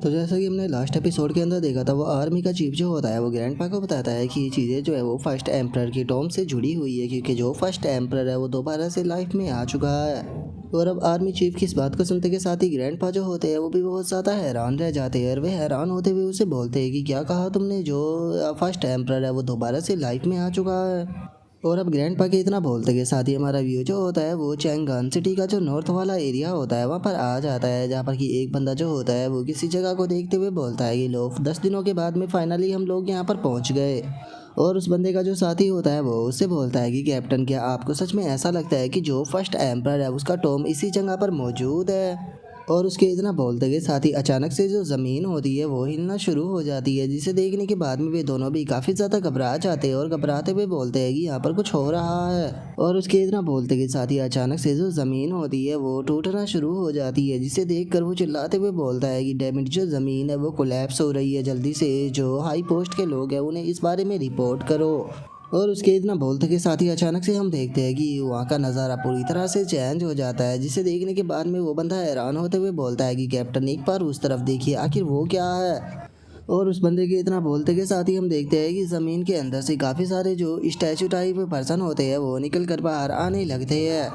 तो जैसा कि हमने लास्ट एपिसोड के अंदर देखा था, वो आर्मी का चीफ जो होता है वो ग्रैंडपा को बताता है कि ये चीज़ें जो है वो फर्स्ट एम्परर की टॉम से जुड़ी हुई है, क्योंकि जो फर्स्ट एम्परर है वो दोबारा से लाइफ में आ चुका है। और अब आर्मी चीफ की इस बात को सुनते के साथ ही ग्रैंडपा जो होते हैं वो भी बहुत ज़्यादा हैरान रह जाते हैं, और वे हैरान होते हुए उसे बोलते हैं कि क्या कहा तुमने, जो फर्स्ट एम्परर है वो दोबारा से लाइफ में आ चुका है। और अब ग्रैंडपा के इतना बोलते के साथ ही हमारा व्यू जो होता है वो चैंगन सिटी का जो नॉर्थ वाला एरिया होता है वहाँ पर आ जाता है, जहाँ पर कि एक बंदा जो होता है वो किसी जगह को देखते हुए बोलता है कि लो 10 दिनों के बाद में फाइनली हम लोग यहाँ पर पहुँच गए। और उस बंदे का जो साथी होता है वो उससे बोलता है कि कैप्टन, क्या आपको सच में ऐसा लगता है कि जो फर्स्ट एम्परर है उसका टॉम इसी जगह पर मौजूद है। और उसके इतना बोलते के साथ ही अचानक से जो ज़मीन होती है वो हिलना शुरू हो जाती है, जिसे देखने के बाद में वे दोनों भी काफ़ी ज़्यादा घबरा जाते हैं और घबराते हुए बोलते हैं कि यहाँ पर कुछ हो रहा है। और उसके इतना बोलते के साथ ही अचानक से जो ज़मीन होती है वो टूटना शुरू हो जाती है, जिसे देखकर वो चिल्लाते हुए बोलता है कि डैमेज जो ज़मीन है वो कोलैप्स हो रही है, जल्दी से जो हाई पोस्ट के लोग हैं उन्हें इस बारे में रिपोर्ट करो। और उसके इतना बोलते के साथ ही अचानक से हम देखते हैं कि वहाँ का नज़ारा पूरी तरह से चेंज हो जाता है, जिसे देखने के बाद में वो बंदा हैरान होते हुए बोलता है कि कैप्टन एक बार उस तरफ देखिए, आखिर वो क्या है। और उस बंदे के इतना बोलते के साथ ही हम देखते हैं कि ज़मीन के अंदर से काफ़ी सारे जो स्टैचू टाइप पर्सन होते हैं वो निकल कर बाहर आने लगते हैं।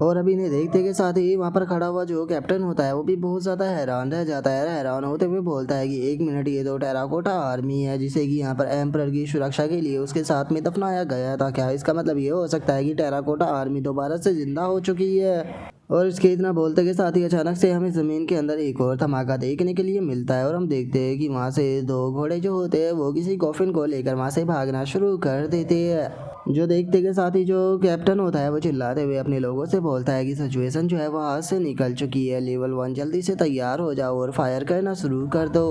और अभी इन्हें देखते के साथ ही वहाँ पर खड़ा हुआ जो कैप्टन होता है वो भी बहुत ज़्यादा हैरान रह जाता है, हैरान होते हुए बोलता है कि एक मिनट, ये तो टेराकोटा आर्मी है जिसे कि यहाँ पर एम्परर की सुरक्षा के लिए उसके साथ में दफनाया गया था, क्या इसका मतलब ये हो सकता है कि टेराकोटा आर्मी दोबारा से जिंदा हो चुकी है। और इसके इतना बोलते के साथ ही अचानक से हमें ज़मीन के अंदर एक और धमाका देखने के लिए मिलता है, और हम देखते हैं कि वहाँ से दो घोड़े जो होते हैं वो किसी कॉफिन को लेकर वहाँ से भागना शुरू कर देते हैं। जो देखते के साथ ही जो कैप्टन होता है वो चिल्लाते हुए अपने लोगों से बोलता है कि सिचुएशन जो है वो हाथ से निकल चुकी है, लेवल 1 जल्दी से तैयार हो जाओ और फायर करना शुरू कर दो।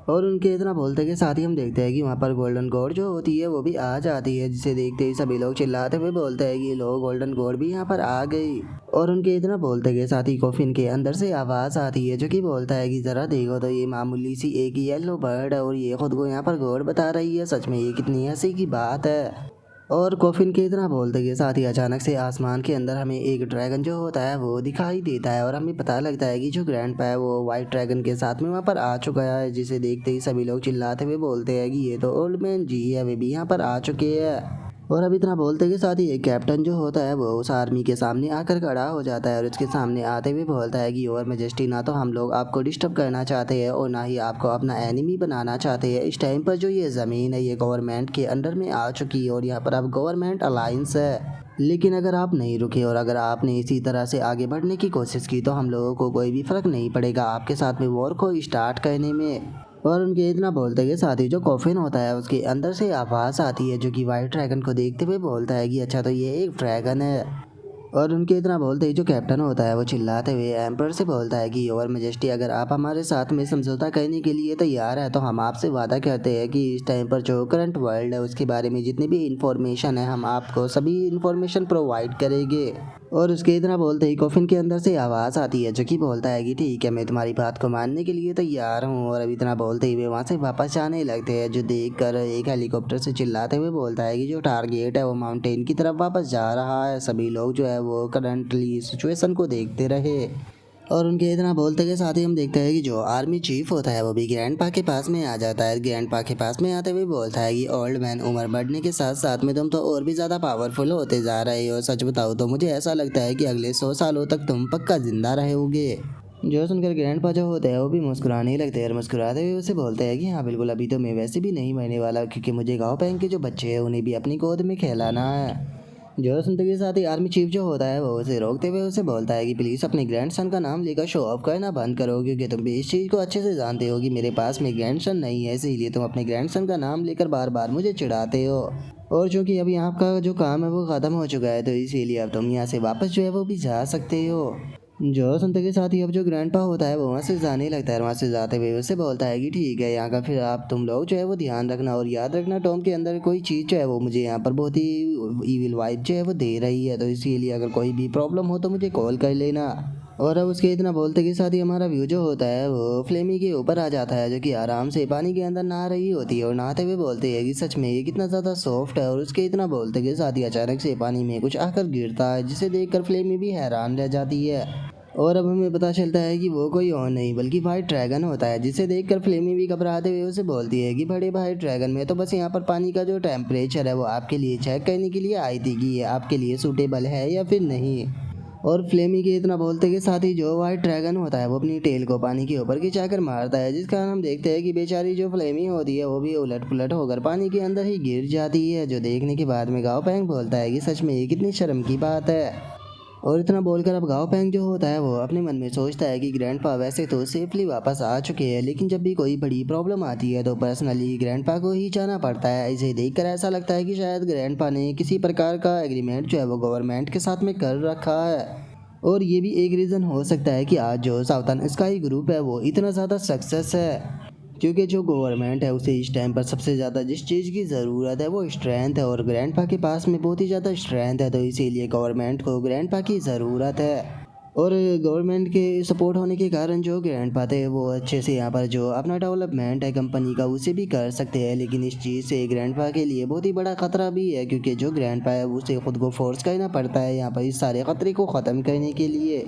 और उनके इतना बोलते के साथ ही हम देखते हैं कि वहाँ पर गोल्डन गोड जो होती है वो भी आ जाती है, जिसे देखते ही सभी लोग चिल्लाते हुए बोलते हैं कि लो गोल्डन गोड भी यहाँ पर आ गई। और उनके इतना बोलते के साथ ही कॉफिन के अंदर से आवाज़ आती है जो कि बोलता है कि ज़रा देखो तो ये मामूली सी एक येलो बर्ड है और ये खुद को यहाँ पर गॉड बता रही है, सच में ये कितनी हंसी की बात है। और कॉफिन के इतना बोलते के साथ ही अचानक से आसमान के अंदर हमें एक ड्रैगन जो होता है वो दिखाई देता है, और हमें पता लगता है कि जो ग्रैंडपा है वो वाइट ड्रैगन के साथ में वहाँ पर आ चुका है, जिसे देखते ही सभी लोग चिल्लाते हुए बोलते हैं कि ये तो ओल्ड मैन जी है, वे भी यहाँ पर आ चुके हैं। और अब इतना बोलते के साथ ही एक कैप्टन जो होता है वो उस आर्मी के सामने आकर खड़ा हो जाता है और उसके सामने आते हुए बोलता है कि और मेजेस्टी, ना तो हम लोग आपको डिस्टर्ब करना चाहते हैं और ना ही आपको अपना एनिमी बनाना चाहते हैं। इस टाइम पर जो ये ज़मीन है ये गवर्नमेंट के अंडर में आ चुकी है और यहाँ पर अब गवर्नमेंट अलायंस है, लेकिन अगर आप नहीं रुके और अगर आपने इसी तरह से आगे बढ़ने की कोशिश की तो हम लोगों को कोई भी फ़र्क नहीं पड़ेगा आपके साथ में वॉर को स्टार्ट करने में। और उनके इतना बोलते के साथ ही जो कॉफिन होता है उसके अंदर से आवाज़ आती है जो कि वाइट ड्रैगन को देखते हुए बोलता है कि अच्छा तो ये एक ड्रैगन है। और उनके इतना बोलते ही जो कैप्टन होता है वो चिल्लाते हुए एम्पर से बोलता है कि योर मेजेस्टी, अगर आप हमारे साथ में समझौता करने के लिए तैयार है तो हम आपसे वादा करते हैं कि इस टाइम पर जो करंट वर्ल्ड है उसके बारे में जितनी भी इंफॉर्मेशन है हम आपको सभी इंफॉर्मेशन प्रोवाइड करेंगे। और उसके इतना बोलते ही कॉफिन के अंदर से आवाज़ आती है जो कि बोलता है कि ठीक है, मैं तुम्हारी बात को मानने के लिए तैयार हूँ। और अभी इतना बोलते ही वे वहाँ से वापस जाने लगते हैं, जो देख कर एक हेलीकॉप्टर से चिल्लाते हुए बोलता है कि जो टारगेट है वो माउंटेन की तरफ वापस जा रहा है। सभी लोग जो है वो करंटली सिचुएशन को देखते रहे। और उनके इतना बोलते के साथ ही हम देखते हैं कि जो आर्मी चीफ होता है वो भी ग्रैंडपा के पास में आ जाता है। ग्रैंडपा के पास में आते हुए बोलता है कि ओल्ड मैन, उम्र बढ़ने के साथ साथ में तुम तो और भी ज़्यादा पावरफुल होते जा रहे हो। सच बताओ तो मुझे ऐसा लगता है कि अगले 100 सालों तक तुम पक्का जिंदा रहोगे। जो सुनकर ग्रैंडपा जो होते हैं वो भी मुस्कुराने लगते हैं और मुस्कुराते हुए उसे बोलते हैं कि हाँ बिल्कुल, अभी तो मैं वैसे भी नहीं मरने वाला, क्योंकि मुझे गाँव पैंग के जो बच्चे हैं उन्हें भी अपनी गोद में खिलाना है। जो सुनते के साथ ही आर्मी चीफ जो होता है वो उसे रोकते हुए उसे बोलता है कि प्लीज़ अपने ग्रैंडसन का नाम लेकर शो ऑफ करना बंद करो, क्योंकि तुम भी इस चीज़ को अच्छे से जानते हो कि मेरे पास में ग्रैंडसन नहीं है, इसीलिए तुम अपने ग्रैंडसन का नाम लेकर बार बार मुझे चिढ़ाते हो। और चूंकि अभी आपका जो काम है वो ख़त्म हो चुका है तो इसीलिए अब तुम यहाँ से वापस जो है वो भी जा सकते हो। जो सुनते के साथ ही अब जो ग्रैंडपा होता है वो वहाँ से जाने लगता है, और वहाँ से जाते हुए उससे बोलता है कि ठीक है, यहाँ का फिर आप तुम लोग जो है वो ध्यान रखना और याद रखना टॉम के अंदर कोई चीज़ जो है वो मुझे यहाँ पर बहुत ही ईविल वाइब जो है वो दे रही है, तो इसीलिए अगर कोई भी प्रॉब्लम हो तो मुझे कॉल कर लेना। और अब उसके इतना बोलते के साथ ही हमारा व्यू जो होता है वो फ्लेमी के ऊपर आ जाता है, जो कि आराम से पानी के अंदर नहा रही होती है और नहाते हुए बोलते हैं कि सच में ये कितना ज़्यादा सॉफ्ट है। और उसके इतना बोलते के साथ ही अचानक से पानी में कुछ आकर गिरता है, जिसे देखकर फ्लेमी भी हैरान रह जाती है। और अब हमें पता चलता है कि वो कोई और नहीं बल्कि वाइट ड्रैगन होता है, जिसे देखकर फ्लेमी भी घबराते हुए उसे बोलती है कि बड़े भाई ड्रैगन, मैं तो बस यहाँ पर पानी का जो टेम्परेचर है वो आपके लिए चेक करने के लिए आई थी कि ये आपके लिए सूटेबल है या फिर नहीं। और फ्लेमी के इतना बोलते के साथ ही जो वाइट ड्रैगन होता है वो अपनी टेल को पानी के ऊपर खिंचाकर मारता है, जिस कारण हम देखते हैं कि बेचारी जो फ्लेमी होती है वो भी उलट पुलट होकर पानी के अंदर ही गिर जाती है, जो देखने के बाद में गाओ पैंग बोलता है कि सच में ये कितनी शर्म की बात है। और इतना बोलकर अब गाओ पैंग जो होता है वो अपने मन में सोचता है कि ग्रैंडपा वैसे तो सेफली वापस आ चुके हैं, लेकिन जब भी कोई बड़ी प्रॉब्लम आती है तो पर्सनली ग्रैंडपा को ही जाना पड़ता है। इसे देखकर ऐसा लगता है कि शायद ग्रैंडपा ने किसी प्रकार का एग्रीमेंट जो है वो गवर्नमेंट के साथ में कर रखा है। और ये भी एक रीज़न हो सकता है कि आज जो साउथर्न स्काई ग्रुप है वो इतना ज़्यादा सक्सेस है, क्योंकि जो गवर्नमेंट है उसे इस टाइम पर सबसे ज़्यादा जिस चीज़ की ज़रूरत है वो स्ट्रेंथ है, और ग्रैंडपा के पास में बहुत ही ज़्यादा स्ट्रेंथ है, तो इसीलिए गवर्नमेंट को ग्रैंडपा की ज़रूरत है। और गवर्नमेंट के सपोर्ट होने के कारण जो ग्रैंडपा थे वो अच्छे से यहाँ पर जो अपना डेवलपमेंट है कंपनी का उसे भी कर सकते हैं, लेकिन इस चीज़ से ग्रैंडपा के लिए बहुत ही बड़ा खतरा भी है, क्योंकि जो ग्रैंडपा है उसे खुद को फोर्स करना पड़ता है यहाँ पर इस सारे खतरे को ख़त्म करने के लिए।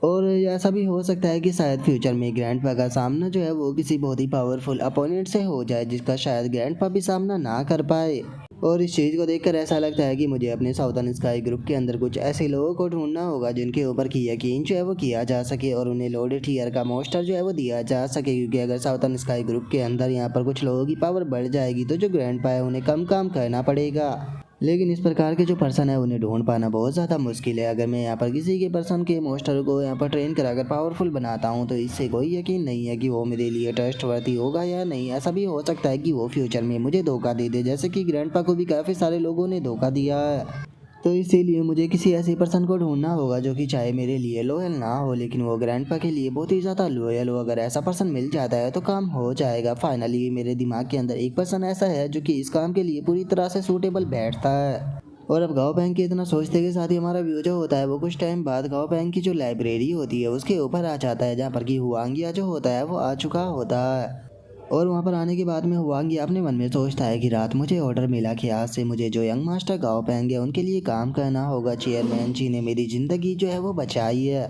और ऐसा भी हो सकता है कि शायद फ्यूचर में ग्रैंडपा का सामना जो है वो किसी बहुत ही पावरफुल अपोनेंट से हो जाए, जिसका शायद ग्रैंडपा भी सामना ना कर पाए। और इस चीज़ को देखकर ऐसा लगता है कि मुझे अपने साउथर्न स्काई ग्रुप के अंदर कुछ ऐसे लोगों को ढूंढना होगा जिनके ऊपर की यकीन जो है वो किया जा सके, और उन्हें लॉर्ड टीयर का मोस्टर जो है वो दिया जा सके, क्योंकि अगर साउथर्न स्काई ग्रुप के अंदर यहाँ पर कुछ लोगों की पावर बढ़ जाएगी तो जो ग्रैंडपा है उन्हें कम काम करना पड़ेगा। लेकिन इस प्रकार के जो पर्सन है उन्हें ढूंढ पाना बहुत ज़्यादा मुश्किल है। अगर मैं यहाँ पर किसी के पर्सन के मोस्टर को यहाँ पर ट्रेन कराकर पावरफुल बनाता हूँ तो इससे कोई यकीन नहीं है कि वो मेरे लिए ट्रस्टवर्दी होगा या नहीं। ऐसा भी हो सकता है कि वो फ्यूचर में मुझे धोखा दे दे, जैसे कि ग्रैंडपा को भी काफ़ी सारे लोगों ने धोखा दिया है। तो इसीलिए मुझे किसी ऐसे पर्सन को ढूंढना होगा जो कि चाहे मेरे लिए लॉयल ना हो लेकिन वो ग्रैंडपा के लिए बहुत ही ज़्यादा लॉयल हो। अगर ऐसा पर्सन मिल जाता है तो काम हो जाएगा। फाइनली मेरे दिमाग के अंदर एक पर्सन ऐसा है जो कि इस काम के लिए पूरी तरह से सूटेबल बैठता है। और अब गाँव बैंक के इतना सोचते के साथ ही हमारा व्यू जो होता है वो कुछ टाइम बाद गाँव बैंक की जो लाइब्रेरी होती है उसके ऊपर आ जाता है, जहाँ पर कि हुआंगिया जो होता है वो आ चुका होता है। और वहाँ पर आने के बाद में हुआंगिया अपने मन में सोचता है कि रात मुझे ऑर्डर मिला कि आज से मुझे जो यंग मास्टर गाँव पाएंगे उनके लिए काम करना होगा। चेयरमैन जी ने मेरी ज़िंदगी जो है वो बचाई है,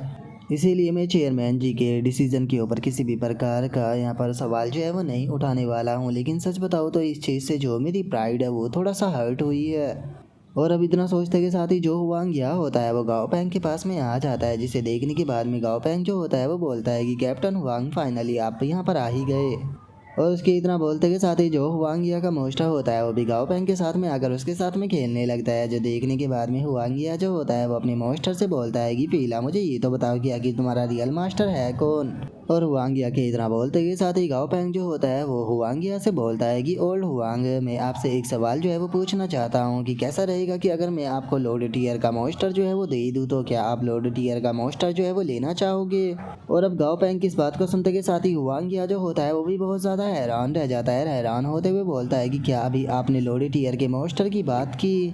इसीलिए मैं चेयरमैन जी के डिसीजन के ऊपर किसी भी प्रकार का यहाँ पर सवाल जो है वो नहीं उठाने वाला हूँ। लेकिन सच बताओ तो इस चीज़ से जो मेरी प्राइड है वो थोड़ा सा हर्ट हुई है। और अब इतना सोचते के साथ ही जो हुआंगिया होता है वो गाओ पैंग के पास में आ जाता है, जिसे देखने के बाद में गाओ पैंग जो होता है वो बोलता है कि कैप्टन हुआंग फाइनली आप यहाँ पर आ ही गए। और उसके इतना बोलते के साथ ही जो हुआंगिया का मोस्टर होता है वो भी गाओ पैंग के साथ में आकर उसके साथ में खेलने लगता है, जो देखने के बाद में हुआंगिया जो होता है वो अपने मोस्टर से बोलता है कि पीला मुझे ये तो बताओ कि आखिर तुम्हारा रियल मास्टर है कौन। और हुआंगिया के इतना बोलते के साथ ही गाओ पैंग जो होता है वो हुआंगिया से बोलता है कि ओल्ड हुआंग, मैं आपसे एक सवाल जो है वो पूछना चाहता हूँ कि कैसा रहेगा कि अगर मैं आपको लॉर्ड टीयर का मोस्टर जो है वो दे दूँ तो क्या आप लॉर्ड टीयर का मोस्टर जो है वो लेना चाहोगे। और अब गाओ पैंग की इस बात को सुनते के साथ ही हुआंगिया जो होता है वो भी बहुत ज़्यादा हैरान रह जाता है। हैरान होते हुए बोलता है कि क्या अभी आपने लॉर्ड टीयर के मोस्टर की बात की।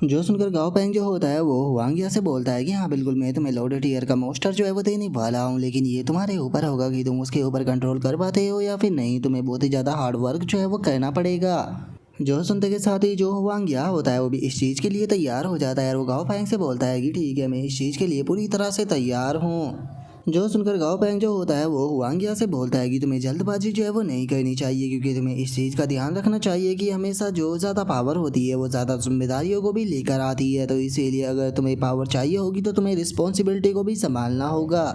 जो सुनकर गाओ पैंग जो होता है वो हुआंगिया से बोलता है कि हाँ बिल्कुल, मैं तुम्हें लॉर्ड टीयर का मोस्टर जो है वो देने वाला हूँ, लेकिन ये तुम्हारे ऊपर होगा कि तुम उसके ऊपर कंट्रोल कर पाते हो या फिर नहीं। तुम्हें बहुत ही ज़्यादा हार्ड वर्क जो है वो करना पड़ेगा। जो सुनते के साथ ही जो हुआंगिया होता है वो भी इस चीज़ के लिए तैयार हो जाता है और वो गाओ पैंग से बोलता है कि ठीक है, मैं इस चीज़ के लिए पूरी तरह से तैयार हूँ। जो सुनकर गाओ पैंग जो होता है वो हुआंगिया से बोलता है कि तुम्हें जल्दबाजी जो है वो नहीं करनी चाहिए, क्योंकि तुम्हें इस चीज़ का ध्यान रखना चाहिए कि हमेशा जो ज़्यादा पावर होती है वो ज़्यादा जिम्मेदारियों को भी लेकर आती है। तो इसीलिए अगर तुम्हें पावर चाहिए होगी तो तुम्हें रिस्पॉन्सिबिलिटी को भी संभालना होगा।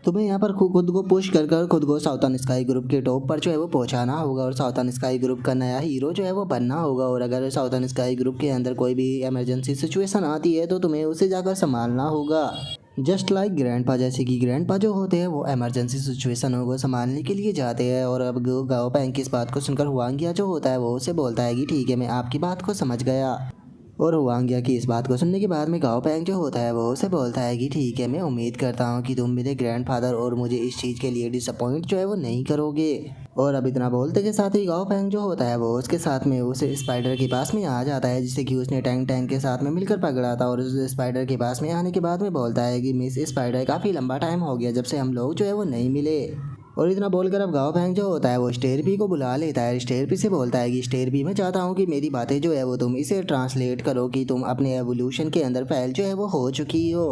तुम्हें यहाँ पर खुद को पुश कर कर खुद को साउथर्न स्काई ग्रुप के टॉप पर जो है वो पहुँचाना होगा और साउथर्न स्काई ग्रुप का नया हीरो जो है वो बनना होगा। और अगर साउथर्न स्काई ग्रुप के अंदर कोई भी इमरजेंसी सिचुएशन आती है तो तुम्हें उसे जाकर संभालना होगा। जस्ट लाइक ग्रैंडपा, जैसे कि ग्रैंडपा जो होते हैं वो इमरजेंसी सिचुएशनों को संभालने के लिए जाते हैं। और अब गाओ पैंग की इस बात को सुनकर हुआंगिया जो होता है वो उसे बोलता है कि ठीक है, मैं आपकी बात को समझ गया। और हुआंगिया की इस बात को सुनने के बाद में गाओ पैंग जो होता है वो उसे बोलता है कि ठीक है, मैं उम्मीद करता हूँ कि तुम मेरे ग्रैंडफादर और मुझे इस चीज़ के लिए डिसअपॉइंट जो है वो नहीं करोगे। और अब इतना बोलते के साथ ही गाओ पैंग जो होता है वो उसके साथ में उसे स्पाइडर के पास में आ जाता है, जिससे कि उसने टैंग टैंग के साथ में मिलकर पकड़ा था। और उस स्पाइडर के पास में आने के बाद में बोलता है कि मिस स्पाइडर, काफ़ी लंबा टाइम हो गया जब से हम लोग जो है वो नहीं मिले। और इतना बोलकर अब गाओ पैंग जो होता है वो स्टेरपी को बुला लेता है। स्टेरपी से बोलता है कि स्टेरपी, मैं चाहता हूँ कि मेरी बातें जो है वो तुम इसे ट्रांसलेट करो कि तुम अपने एवोल्यूशन के अंदर फैल जो है वो हो चुकी हो।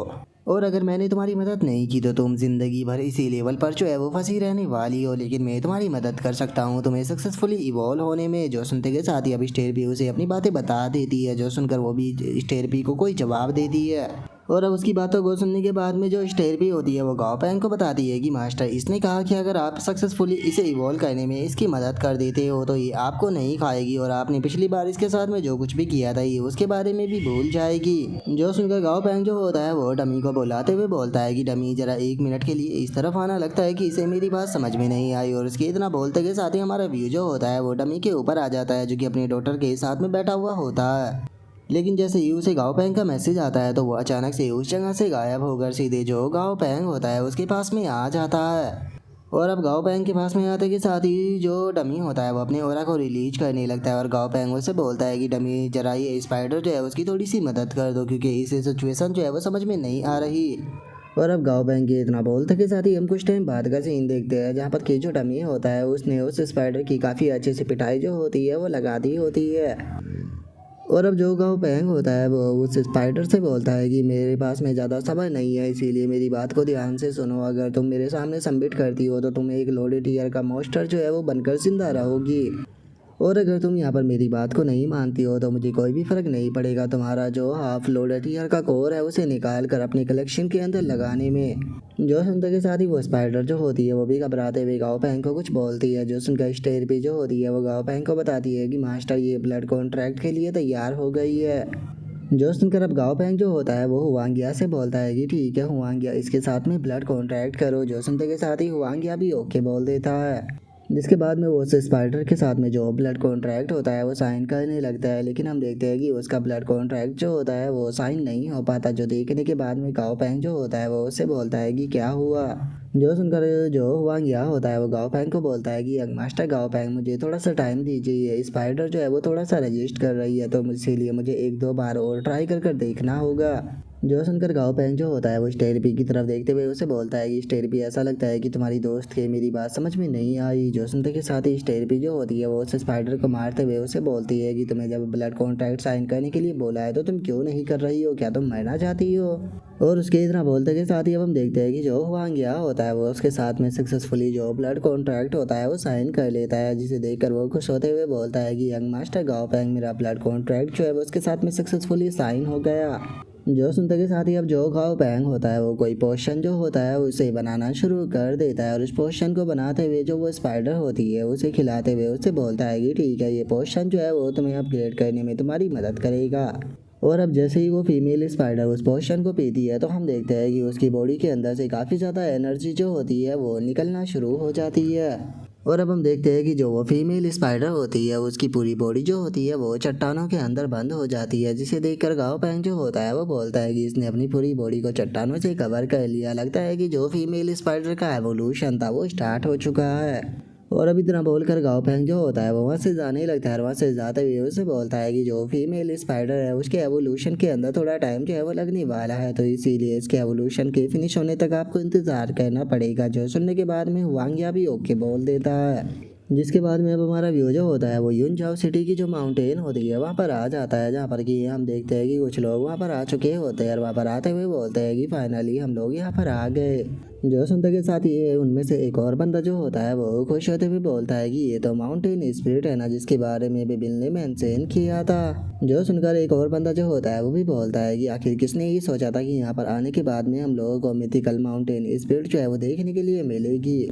और अगर मैंने तुम्हारी मदद नहीं की तो तुम ज़िंदगी भर इसी लेवल पर जो है वो फंसी रहने वाली हो, लेकिन मैं तुम्हारी मदद कर सकता हूँ तुम्हें सक्सेसफुली इवॉल्व होने में। जो सुनते के साथ ही अब स्टेरपी उसे अपनी बातें बता देती है, जो सुनकर वो भी स्टेरपी को कोई जवाब देती है। और अब उसकी बातों को सुनने के बाद में जो स्टेरपी होती है वो गाओ पैंग को बताती है कि मास्टर इसने कहा कि अगर आप सक्सेसफुली इसे इवॉल्व करने में इसकी मदद कर देते हो तो ये आपको नहीं खाएगी और आपने पिछली बार इसके साथ में जो कुछ भी किया था ये उसके बारे में भी भूल जाएगी। जो सुनकर गाओ पैंग जो होता है वो डमी को बुलाते हुए बोलता है कि डमी जरा 1 मिनट के लिए इस तरफ आना। लगता है कि इसे मेरी बात समझ में नहीं आई और उसके इतना बोलते के साथ ही हमारा व्यू जो होता है वो डमी के ऊपर आ जाता है, जो कि अपने डॉटर के साथ में बैठा हुआ होता है। लेकिन जैसे ही उसे गाओ पैंग का मैसेज आता है तो वो अचानक से उस जगह से गायब होकर सीधे जो गाओ पैंग होता है उसके पास में आ जाता है। और अब गाओ पैंग के पास में आते के साथ ही जो डमी होता है वो अपने ओरा को रिलीज करने लगता है और गाओ पैंग उसे बोलता है कि डमी जरा ये स्पाइडर जो है उसकी थोड़ी सी मदद कर दो, क्योंकि इस सिचुएशन जो है वो समझ में नहीं आ रही। और अब गाओ पैंग के इतना बोलते के साथ ही हम कुछ टाइम बाद का सीन देखते हैं, जहाँ पर कि जो डमी होता है उसने उस स्पाइडर की काफ़ी अच्छे से पिटाई जो होती है वो लगा दी होती है। और अब जो गाँव पैंग होता है वो उस स्पाइडर से बोलता है कि मेरे पास में ज़्यादा समय नहीं है, इसीलिए मेरी बात को ध्यान से सुनो। अगर तुम मेरे सामने सबमिट करती हो तो तुम एक लोडेड ईयर का मॉन्स्टर जो है वो बनकर जिंदा रहोगी, और अगर तुम यहाँ पर मेरी बात को नहीं मानती हो तो मुझे कोई भी फ़र्क नहीं पड़ेगा तुम्हारा जो हाफ लोडेड ईयर का कोर है उसे निकाल कर अपने कलेक्शन के अंदर लगाने में। जो सुनते के साथ ही वो स्पाइडर जो होती है वो भी घबराते हुए गाओ पैंग को कुछ बोलती है। जो सुनकर स्टेर पे जो होती है वो गाओ पैंग को बताती है कि मास्टर ये ब्लड कॉन्ट्रैक्ट के लिए तैयार हो गई है। जो सुनकर अब गाओ पैंग जो होता है वो हुआंगिया से बोलता है कि ठीक है हुआंगिया, इसके साथ में ब्लड कॉन्ट्रैक्ट करो। जो सुनते के साथ ही हुआंगिया भी ओके बोल देता है, जिसके बाद में वो उस स्पाइडर के साथ में जो ब्लड कॉन्ट्रैक्ट होता है वो साइन करने लगता है। लेकिन हम देखते हैं कि उसका ब्लड कॉन्ट्रैक्ट जो होता है वो साइन नहीं हो पाता। जो देखने के बाद में गाओ पैंग जो होता है वो उससे बोलता है कि क्या हुआ। जो सुनकर जो हुआंगिया होता है वो गाओ पैंग को बोलता है कि यंग मास्टर गाओ पैंग मुझे थोड़ा सा टाइम दीजिए, ये स्पाइडर जो है वो थोड़ा सा रजिस्ट कर रही है तो इसीलिए मुझे 1-2 बार और ट्राई कर देखना होगा। जो सुनकर गाओ पैंग जो होता है वो स्टेरपी की तरफ देखते हुए उसे बोलता है कि स्टेरपी ऐसा लगता है कि तुम्हारी दोस्त के मेरी बात समझ में नहीं आई। जो सुनते के साथ ही स्टेरपी जो होती है वो उस स्पाइडर को मारते हुए उसे बोलती है कि तुम्हें जब ब्लड कॉन्ट्रैक्ट साइन करने के लिए बोला है तो तुम क्यों नहीं कर रही हो, क्या तुम मरना चाहती हो। और उसके इतना बोलते के साथ ही अब हम देखते हैं कि जो हुआंगिया होता है वो उसके साथ में सक्सेसफुली जो ब्लड कॉन्ट्रैक्ट होता है वो साइन कर लेता है, जिसे देखकर वो खुश होते हुए बोलता है कि यंग मास्टर गाओ पैंग मेरा ब्लड कॉन्ट्रैक्ट जो है वो उसके साथ में सक्सेसफुली साइन हो गया। जो सुनते के साथ ही अब जो गाओ पैंग होता है वो कोई पोशन जो होता है उसे बनाना शुरू कर देता है और उस पोशन को बनाते हुए जो वो स्पाइडर होती है उसे खिलाते हुए उससे बोलता है कि ठीक है ये पोशन जो है वो तुम्हें अपग्रेड करने में तुम्हारी मदद करेगा। और अब जैसे ही वो फीमेल स्पाइडर उस पोशन को पीती है तो हम देखते हैं कि उसकी बॉडी के अंदर से काफ़ी ज़्यादा एनर्जी जो होती है वो निकलना शुरू हो जाती है। और अब हम देखते हैं कि जो वो फीमेल स्पाइडर होती है उसकी पूरी बॉडी जो होती है वो चट्टानों के अंदर बंद हो जाती है, जिसे देखकर गाओ पैंग जो होता है वो बोलता है कि इसने अपनी पूरी बॉडी को चट्टानों से कवर कर लिया। लगता है कि जो फीमेल स्पाइडर का एवोल्यूशन था वो स्टार्ट हो चुका है। और अब इतना बोलकर गाओ पैंग जो होता है वो वहाँ से जाने लगता है और वहाँ से जाते हुए उसे बोलता है कि जो फीमेल स्पाइडर है उसके एवोल्यूशन के अंदर थोड़ा टाइम जो है वो लगने वाला है, तो इसीलिए इसके एवोल्यूशन के फिनिश होने तक आपको इंतज़ार करना पड़ेगा। जो सुनने के बाद में हुआंगिया भी ओके बोल देता है, जिसके बाद में अब हमारा व्यू जो होता है वो यूनजाओ सिटी की जो माउंटेन होती है वहाँ पर आ जाता है, जहाँ पर कि हम देखते हैं कि कुछ लोग वहाँ पर आ चुके होते हैं और वहाँ पर आते हुए बोलते हैं कि फाइनली हम लोग यहाँ पर आ गए। जो सुनते के साथ ये उनमें से एक और बंदा जो होता है वो खुश होते हुए बोलता है कि ये तो माउंटेन स्पिरिट है ना, जिसके बारे में बिल ने मेंशन किया था। जो सुनकर एक और बंदा जो होता है वो भी बोलता है कि आखिर किसने ये सोचा था कि यहाँ पर आने के बाद में हम लोगों को मिथिकल माउंटेन स्पिरिट जो है वो देखने के लिए मिलेगी।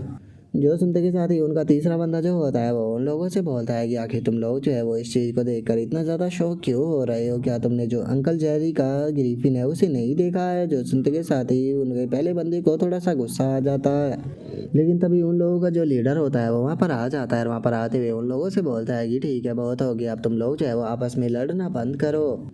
जो सुनते के साथ ही उनका तीसरा बंदा जो होता है वो उन लोगों से बोलता है कि आखिर तुम लोग जो है वो इस चीज़ को देखकर इतना ज़्यादा शौक क्यों हो रहे हो, क्या तुमने जो अंकल जेरी का ग्रीफिन है उसे नहीं देखा है। जो सुनते के साथ ही उनके पहले बंदे को थोड़ा सा गुस्सा आ जाता है, लेकिन तभी उन लोगों का जो लीडर होता है वो वहाँ पर आ जाता है और वहाँ पर आते हुए उन लोगों से बोलता है कि ठीक है बहुत हो गया, अब तुम लोग जो है वो आपस में लड़ना बंद करो,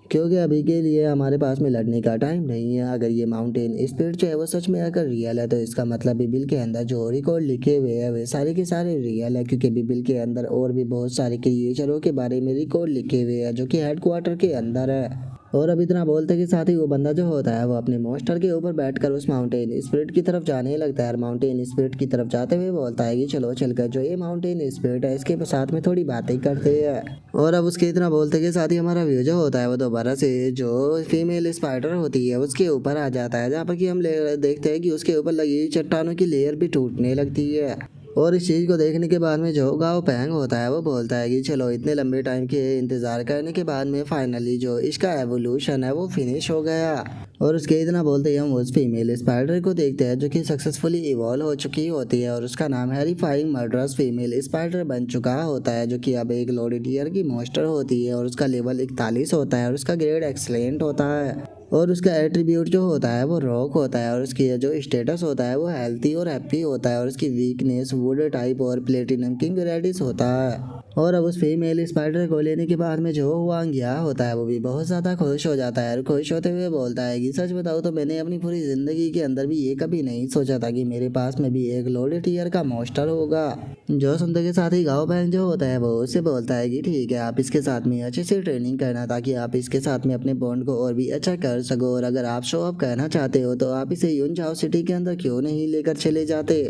क्योंकि अभी के लिए हमारे पास में लड़ने का टाइम नहीं है। अगर ये माउंटेन स्पिरिट जो है वो सच में अगर रियल है तो इसका मतलब बिबिल के अंदर जो रिकॉर्ड लिखे हुए हैं वे सारे के सारे रियल है, क्योंकि बिबिल के अंदर और भी बहुत सारे क्रिएचरों के बारे में रिकॉर्ड लिखे हुए हैं जो कि हेडक्वार्टर के अंदर है। और अब इतना बोलते के साथ ही वो बंदा जो होता है वो अपने मॉन्स्टर के ऊपर बैठकर उस माउंटेन स्पिरिट की तरफ जाने लगता है। माउंटेन स्पिरिट की तरफ जाते हुए बोलता है कि चलो चलकर जो ये माउंटेन स्पिरिट है इसके साथ में थोड़ी बातें करते हैं। और अब उसके इतना बोलते के साथ ही हमारा व्यू जो होता है वो दोबारा से जो फीमेल स्पाइडर होती है उसके ऊपर आ जाता है, जहाँ पर कि हम देखते हैं कि उसके ऊपर लगी चट्टानों की लेयर भी टूटने लगती है। और इस चीज़ को देखने के बाद में जो गाओ पैंग होता है वो बोलता है कि चलो इतने लंबे टाइम के इंतज़ार करने के बाद में फाइनली जो इसका एवोल्यूशन है वो फिनिश हो गया। और उसके इतना बोलते ही हम उस फीमेल स्पाइडर को देखते हैं जो कि सक्सेसफुली इवॉल्व हो चुकी होती है और उसका नाम हैरिफाइंग मर्डरस फीमेल स्पाइडर बन चुका होता है, जो कि अब एक लोडेड ईयर की मॉन्स्टर होती है और उसका लेवल 41 होता है और उसका ग्रेड एक्सलेंट होता है। और उसका एट्रीब्यूट जो होता है वो रॉक होता है और उसकी जो स्टेटस होता है वो हेल्थी और हैप्पी होता है और उसकी वीकनेस वुड टाइप और प्लेटिनम किंग रेडिस होता है। और अब उस फीमेल स्पाइडर को लेने के बाद में जो हुआंगिया होता है वो भी बहुत ज़्यादा खुश हो जाता है और खुश होते हुए बोलता है कि सच बताओ तो मैंने अपनी पूरी ज़िंदगी के अंदर भी ये कभी नहीं सोचा था कि मेरे पास में भी एक लोडेड ईयर का मॉन्स्टर होगा। जो सुनते के साथ ही गाँव बैंक जो होता है वो उससे बोलता है कि ठीक है, आप इसके साथ में अच्छे से ट्रेनिंग करना ताकि आप इसके साथ में अपने बॉन्ड को और भी अच्छा कर सको, और अगर आप शो अप करना चाहते हो तो आप इसे यूनचाओ सिटी के अंदर क्यों नहीं लेकर चले जाते।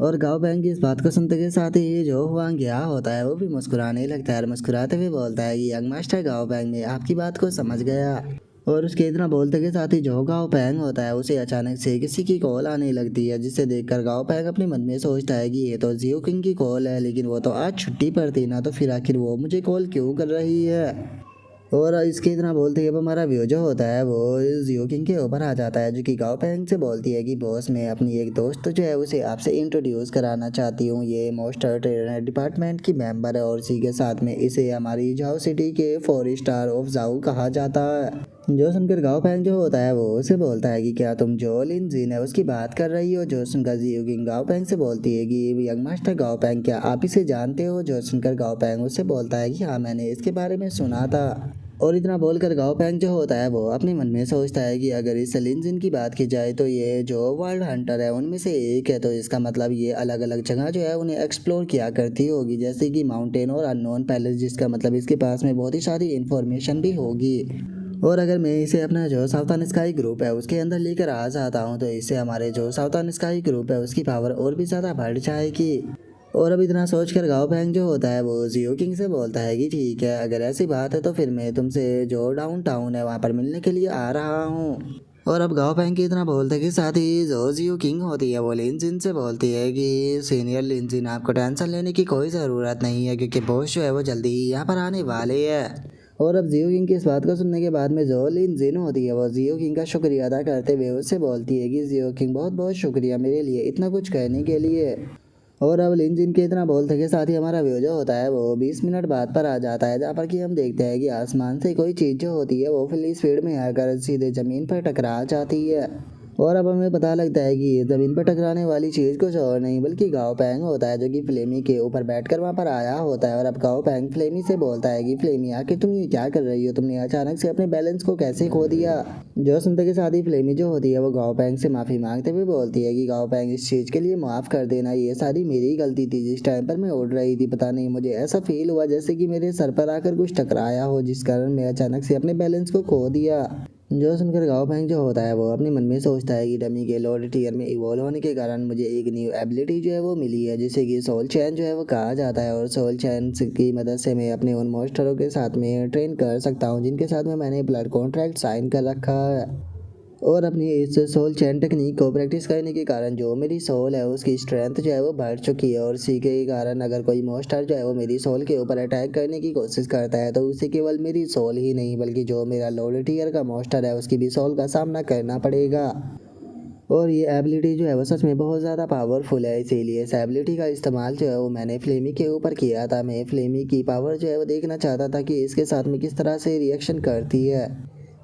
और गाँव बैंक की इस बात को सुनते के साथ ही जो हुआंगिया होता है वो भी मुस्कुराने लगता है और मुस्कुराते हुए बोलता है कि यंग मास्टर गाँव बैंक में आपकी बात को समझ गया। और उसके इतना बोलते के साथ ही जो गाँव पैंग होता है उसे अचानक से किसी की कॉल आने लगती है, जिसे देखकर गाँव पैंग अपने मन में सोचता है कि ये तो जियो किंग की कॉल है, लेकिन वो तो आज छुट्टी पर थी ना, तो फिर आखिर वो मुझे कॉल क्यों कर रही है। और इसके इतना बोलते ही अब हमारा व्यू जो होता है वो जियो किंग के ऊपर आ जाता है, जो कि गाँव पैंग से बोलती है कि बॉस मैं अपनी एक दोस्त जो है उसे आपसे इंट्रोड्यूस कराना चाहती हूँ। ये मॉन्स्टर ट्रेनर डिपार्टमेंट की मेंबर है और इसी के साथ में इसे हमारी जाओ सिटी के 4 स्टार ऑफ जाओ कहा जाता है। जो सुनकर गाँव पैंग जो होता है वो उसे बोलता है कि क्या तुम जो लिन जिन है उसकी बात कर रही हो। जो सुनकर जियो किंग गाँव पैंग से बोलती है कि यंग मास्टर गाँव पैंग क्या आप इसे जानते हो। जो सुनकर गाँव पैंग उससे बोलता है कि हाँ मैंने इसके बारे में सुना था। और इतना बोलकर गाँव पैंग जो होता है वो अपने मन में सोचता है कि अगर इस लिनजिन की बात की जाए तो ये जो वर्ल्ड हंटर है उनमें से एक है, तो इसका मतलब ये अलग अलग जगह जो है उन्हें एक्सप्लोर किया करती होगी, जैसे कि माउंटेन और अननोन पैलेस, जिसका मतलब इसके पास में बहुत ही सारी इन्फॉर्मेशन भी होगी। और अगर मैं इसे अपना जो साउथर्न स्काई ग्रुप है उसके अंदर लेकर आ जाता हूँ तो इससे हमारे जो साउथर्न स्काई ग्रुप है उसकी पावर और भी ज़्यादा बढ़ जाएगी। और अब इतना सोच कर गाँव पैंग जो होता है वो जियो किंग से बोलता है कि ठीक है, अगर ऐसी बात है तो फिर मैं तुमसे जो डाउन टाउन है वहाँ पर मिलने के लिए आ रहा हूँ। और अब गाँव पैंग की इतना बोलते के साथ ही जो जियो किंग होती है वो लिनजिन से बोलती है कि सीनियर लिनजिन आपको टेंशन लेने की कोई ज़रूरत नहीं है, क्योंकि बॉस जो है वो जल्दी ही यहाँ पर आने वाले हैं। और अब जियो किंग की इस बात को सुनने के बाद में जो लिनजिन होती है वो जियो किंग का शुक्रिया अदा करते हुए उससे बोलती है कि जियो किंग बहुत बहुत शुक्रिया मेरे लिए इतना कुछ कहने के लिए। और अब लिनजिन के इतना बोलते के साथ ही हमारा व्यू जो होता है वो 20 मिनट बाद पर आ जाता है, जहाँ पर कि हम देखते हैं कि आसमान से कोई चीज़ जो होती है वो फुल स्पीड में आकर सीधे ज़मीन पर टकरा जाती है। और अब हमें पता लगता है कि ये ज़मीन पर टकराने वाली चीज़ कुछ और नहीं बल्कि गाँव पैंग होता है, जो कि फ्लेमी के ऊपर बैठकर वहाँ पर आया होता है। और अब गाँव पैंग फ्लेमी से बोलता है कि फ्लेमी आखिर तुम ये क्या कर रही हो, तुमने अचानक से अपने बैलेंस को कैसे खो दिया। जो सुनते के साथ ही फ्लेमी जो होती है वो गाँव पैंग से माफ़ी मांगते हुए बोलती है कि गाँव पैंग इस चीज़ के लिए माफ़ कर देना, ये सारी मेरी गलती थी। जिस टाइम पर मैं उड़ रही थी पता नहीं मुझे ऐसा फील हुआ जैसे कि मेरे सर पर आकर कुछ टकराया हो, जिस कारण मैं अचानक से अपने बैलेंस को खो दिया। जो सुनकर गाँव पैंग जो होता है वो अपने मन में सोचता है कि डमी के लॉर्ड टीयर में इवॉल्व होने के कारण मुझे एक न्यू एबिलिटी जो है वो मिली है, जिसे कि सोल चैन जो है वो कहा जाता है। और सोल चैन की मदद से मैं अपने उन मॉन्स्टरों के साथ में ट्रेन कर सकता हूँ जिनके साथ में मैंने ब्लड कॉन्ट्रैक्ट साइन कर रखा है। और अपनी इस सोल चैन टेक्निक को प्रैक्टिस करने के कारण जो मेरी सोल है उसकी स्ट्रेंथ जो है वो बढ़ चुकी है, और इसी के कारण अगर कोई मॉन्स्टर जो है वो मेरी सोल के ऊपर अटैक करने की कोशिश करता है तो उसे केवल मेरी सोल ही नहीं बल्कि जो मेरा लोड टीयर का मॉन्स्टर है उसकी भी सोल का सामना करना पड़ेगा। और ये एबिलिटी जो है वो सच में बहुत ज़्यादा पावरफुल है, इसीलिए इस एबिलिटी का इस्तेमाल जो है वो मैंने फ्लेमी के ऊपर किया था। मैं फ्लेमी की पावर जो है वो देखना चाहता था कि इसके साथ में किस तरह से रिएक्शन करती है,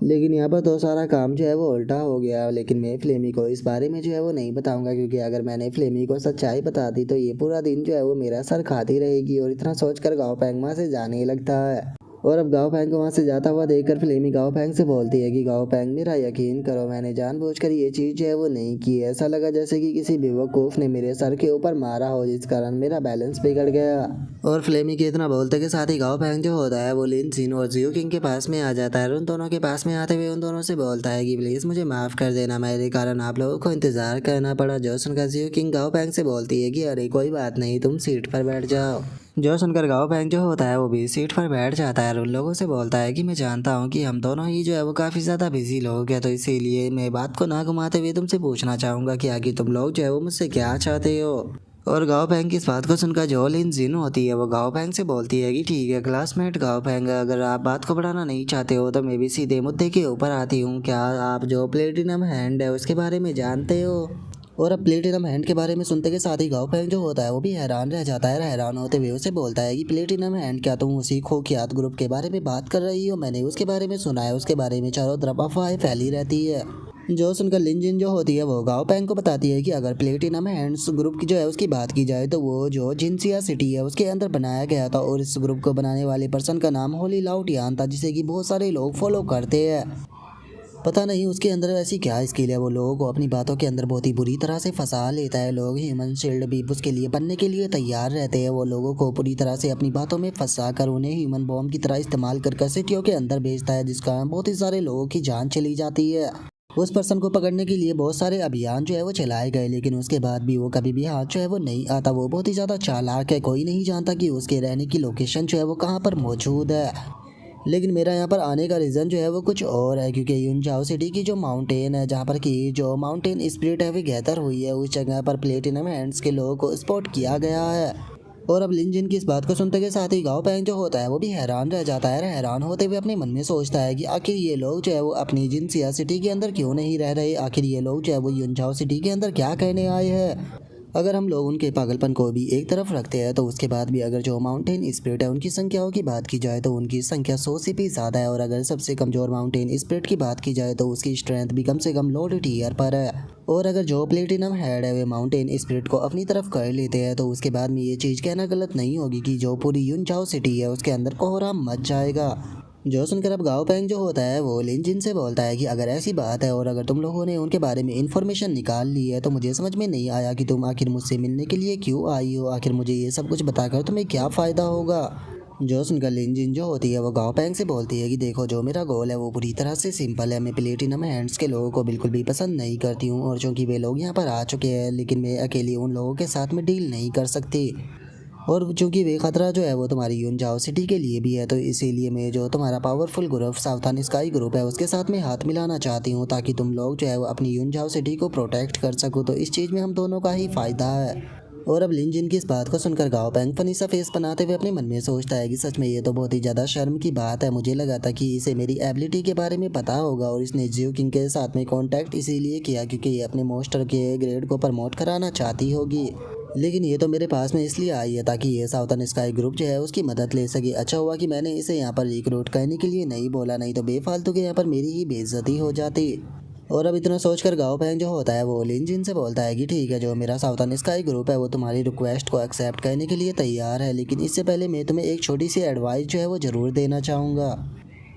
लेकिन यहाँ पर तो सारा काम जो है वो उल्टा हो गया। लेकिन मैं फ्लेमी को इस बारे में जो है वो नहीं बताऊंगा, क्योंकि अगर मैंने फ्लेमी को सच्चाई बता दी तो ये पूरा दिन जो है वो मेरा सर खाती रहेगी। और इतना सोचकर गाँव पैंगमा से जाने लगता है। और अब गाओ फैंग को वहाँ से जाता हुआ देखकर फ्लेमी गाओ फैंग से बोलती है कि गाओ फैंग मेरा यकीन करो, मैंने जानबूझकर ये चीज़ जो है वो नहीं की। ऐसा लगा जैसे कि किसी बेवकूफ़ ने मेरे सर के ऊपर मारा हो, जिस कारण मेरा बैलेंस बिगड़ गया। और फ्लेमी के इतना बोलते के साथ ही गाओ फैंग जो होता है वो लिन जिन और जियो किंग के पास में आ जाता है और उन दोनों के पास में आते हुए उन दोनों से बोलता है कि प्लीज़ मुझे माफ़ कर देना, मेरे कारण आप लोगों को इंतज़ार करना पड़ा। जो सुनकर जियो किंग गाओ फैंग से बोलती है कि अरे कोई बात नहीं, तुम सीट पर बैठ जाओ। जो सुनकर गाओ फैंग जो होता है वो भी सीट पर बैठ जाता है और उन लोगों से बोलता है कि मैं जानता हूँ कि हम दोनों ही जो है वो काफ़ी ज़्यादा बिजी लोग हैं, तो इसीलिए मैं बात को ना घुमाते हुए तुमसे पूछना चाहूँगा कि आगे तुम लोग जो है वो मुझसे क्या चाहते हो। और गाओ फैंग की इस बात को सुनकर जो लिन जिन होती है वो गाओ फैंग से बोलती है कि ठीक है क्लासमेट गाओ फैंग, अगर आप बात को बढ़ाना नहीं चाहते हो तो मैं भी सीधे मुद्दे के ऊपर आती हूँ। क्या आप जो प्लेटिनम हैंड है उसके बारे में जानते हो? और अब प्लेटिनम हैंड के बारे में सुनते के साथ ही गाओ फैंग जो होता है वो भी हैरान रह जाता है। हैरान होते हुए उसे बोलता है कि प्लेटिनम हैंड, क्या तुम उसी खोखियात ग्रुप के बारे में बात कर रही हो? मैंने उसके बारे में सुना है, उसके बारे में चारों तरफ अफवाहें फैली रहती है। जो सुनकर लिन जिन जो होती है वो गाओ पैंग को बताती है कि अगर प्लेटिनम हैंड्स ग्रुप की जो है उसकी बात की जाए तो वो जो जिनसिया सिटी है उसके अंदर बनाया गया था और इस ग्रुप को बनाने वाले पर्सन का नाम होली लाउटियान था, जिसे कि बहुत सारे लोग फॉलो करते हैं। पता नहीं उसके अंदर ऐसी क्या स्किल है, वो लोगों को अपनी बातों के अंदर बहुत ही बुरी तरह से फंसा लेता है। लोग ह्यूमन शील्ड भी उसके लिए बनने के लिए तैयार रहते हैं। वो लोगों को पूरी तरह से अपनी बातों में फंसा कर उन्हें ह्यूमन बॉम्ब की तरह इस्तेमाल कर सिटियों के अंदर भेजता है, जिस कारण बहुत ही सारे लोगों की जान चली जाती है। उस पर्सन को पकड़ने के लिए बहुत सारे अभियान जो है वो चलाए गए, लेकिन उसके बाद भी वो कभी भी हाथ जो है वो नहीं आता। वो बहुत ही ज़्यादा चालाक है, कोई नहीं जानता कि उसके रहने की लोकेशन जो है वो कहाँ पर मौजूद है। लेकिन मेरा यहाँ पर आने का रीज़न जो है वो कुछ और है, क्योंकि यूनजाओ सिटी की जो माउंटेन है, जहाँ पर कि जो माउंटेन स्पिरिट है वो गैदर हुई है, उस जगह पर प्लेटिनम हैंड्स के लोगों को स्पॉट किया गया है। और अब लिन जिन की इस बात को सुनते के साथ ही गाओ पैंग जो होता है वो भी हैरान रह जाता है। हैरान होते हुए अपने मन में सोचता है कि आखिर ये लोग जो है वो अपनी जिनसिया सिटी के अंदर क्यों नहीं रह रहे, आखिर ये लोग जो है वो यूनजाओ सिटी के अंदर क्या कहने आए हैं। अगर हम लोग उनके पागलपन को भी एक तरफ रखते हैं तो उसके बाद भी अगर जो माउंटेन स्पिरिट है उनकी संख्याओं की बात की जाए तो उनकी संख्या 100 से भी ज़्यादा है। और अगर सबसे कमज़ोर माउंटेन स्पिरिट की बात की जाए तो उसकी स्ट्रेंथ भी कम से कम लोड टीयर पर है। और अगर जो प्लेटिनम हेड है वे माउंटेन स्पिरिट को अपनी तरफ कर लेते हैं तो उसके बाद में ये चीज़ कहना गलत नहीं होगी कि जो पूरी यूनजाओ सिटी है उसके अंदर कोहराम मच जाएगा। जो सुनकर अब गाओ पैंग जो होता है वो लिन जिन से बोलता है कि अगर ऐसी बात है और अगर तुम लोगों ने उनके बारे में इन्फॉर्मेशन निकाल ली है तो मुझे समझ में नहीं आया कि तुम आखिर मुझसे मिलने के लिए क्यों आई हो। आखिर मुझे ये सब कुछ बताकर तुम्हें क्या फ़ायदा होगा। जो सुनकर लिन जिन जो होती है वो गाओ पैंग से बोलती है कि देखो, जो मेरा गोल है वो पूरी तरह से सिंपल है। मैं प्लेटिनम हैंड्स के लोगों को बिल्कुल भी पसंद नहीं करती हूँ, और चूँकि वे लोग यहाँ पर आ चुके हैं, लेकिन मैं अकेली उन लोगों के साथ में डील नहीं कर सकती। और चूंकि वे खतरा जो है वो तुम्हारी यूनजाओ सिटी के लिए भी है, तो इसीलिए मैं जो तुम्हारा पावरफुल ग्रुप सावधान स्काई ग्रुप है उसके साथ में हाथ मिलाना चाहती हूँ, ताकि तुम लोग जो है वो अपनी यूनजाओ सिटी को प्रोटेक्ट कर सको। तो इस चीज़ में हम दोनों का ही फ़ायदा है। और अब लिन जिन की इस बात को सुनकर गाओ पैंग फनी सा फेस बनाते हुए अपने मन में सोचता है कि सच में ये तो बहुत ही ज़्यादा शर्म की बात है। मुझे लगा था कि इसे मेरी एबिलिटी के बारे में पता होगा और इसने जियो किंग के साथ में कांटेक्ट इसीलिए किया क्योंकि ये अपने मोस्टर के ग्रेड को प्रमोट कराना चाहती होगी, लेकिन ये तो मेरे पास में इसलिए आई है ताकि ये साउथर्न स्काई ग्रुप जो है उसकी मदद ले सके। अच्छा हुआ कि मैंने इसे यहाँ पर रिक्रूट करने के लिए नहीं बोला, नहीं तो बेफालतू के यहाँ पर मेरी ही बेइज्जती हो जाती। और अब इतना सोचकर गाओ पैंग जो होता है वो लिन जिन से बोलता है कि ठीक है, जो मेरा साउथर्न स्काई ग्रुप है वो तुम्हारी रिक्वेस्ट को एक्सेप्ट करने के लिए तैयार है, लेकिन इससे पहले मैं तुम्हें एक छोटी सी एडवाइस जो है वो ज़रूर देना चाहूँगा।